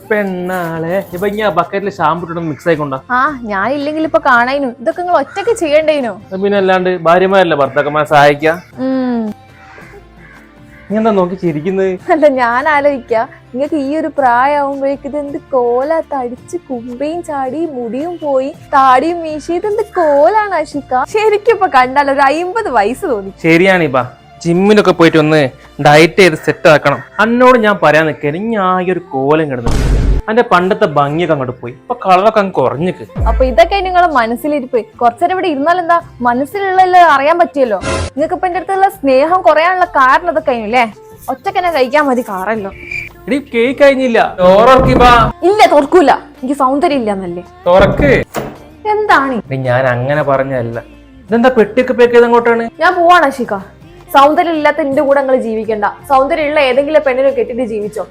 പെണ്ണാളെ ഇപ്പൊ ഇങ്ങനെ ബക്കറ്റില് ഷാമ്പു ഇട്ടിട്ട് മിക്സ് ആയിക്കൊണ്ടാ. ഞാൻ ഇല്ലെങ്കിൽ ഇപ്പൊ കാണാനു ഇതൊക്കെ നിങ്ങൾ ഒറ്റക്ക് ചെയ്യണ്ടേനു. പിന്നെ അല്ലാണ്ട് ഭാര്യമാരല്ലേ ഭർത്താക്കന്മാരെ സഹായിക്കാ. നീ എന്താ നോക്കി ചിരിക്കുന്നത്? അല്ല, ഞാൻ ആലോചിക്ക നിങ്ങൾക്ക് ഈ ഒരു പ്രായമാകുമ്പോഴേക്ക് ഇത് എന്ത് കോല, തടിച്ച് കുമ്പയും ചാടി മുടിയും പോയി താടിയും വീശി ഇതെന്ത് കോലാണ് ആഷിക്ക. ശരിക്കും ഇപ്പൊ കണ്ടാൽ ഒരു 50 വയസ്സ് തോന്നി. ശരിയാണിപ്പാ, ജിമ്മിനൊക്കെ പോയിട്ട് ഒന്ന് ഡയറ്റ് ചെയ്ത് സെറ്റ് ആക്കണം. അന്നോട് ഞാൻ പറയാൻ നിൽക്കാൻ ഞാൻ ഒരു കോലം കിടന്നു. അതിന്റെ പണ്ടത്തെ ഭംഗിയൊക്കെ അങ്ങോട്ട് പോയി, ഇപ്പൊ കളറൊക്കെ അങ്ങ് കുറഞ്ഞിക്ക്. അപ്പൊ ഇതൊക്കെ നിങ്ങളെ മനസ്സിലിരിപ്പ്. കുറച്ചേരം ഇവിടെ ഇരുന്നാൽ എന്താ, മനസ്സിലുള്ള അറിയാൻ പറ്റിയല്ലോ. നിങ്ങൾക്ക് ഇപ്പൊ എന്റെ അടുത്തുള്ള സ്നേഹം കുറയാനുള്ള കാരണം ഇതൊക്കെ കഴിഞ്ഞല്ലേ. ഒറ്റക്കന്നെ കഴിക്കാൻ മതി കാറല്ലോ. കേക്ക് കഴിഞ്ഞില്ല, ഇല്ല തുറക്കൂല, എനിക്ക് സൗന്ദര്യം ഇല്ലെന്നല്ലേ. എന്താണ് ഞാൻ അങ്ങനെ പറഞ്ഞല്ല. ഇതെന്താ പെട്ടിയൊക്കെ പേക്ക് ചെയ്ത് അങ്ങോട്ടാണ്? ഞാൻ പോവാണ് അഷിക. സൗന്ദര്യം ഇല്ലാത്ത എന്റെ കൂടെ നിങ്ങൾ ജീവിക്കണ്ട. സൗന്ദര്യം ഉള്ള ഏതെങ്കിലും പെണ്ണിനെ കെട്ടിട്ട് ജീവിച്ചോ.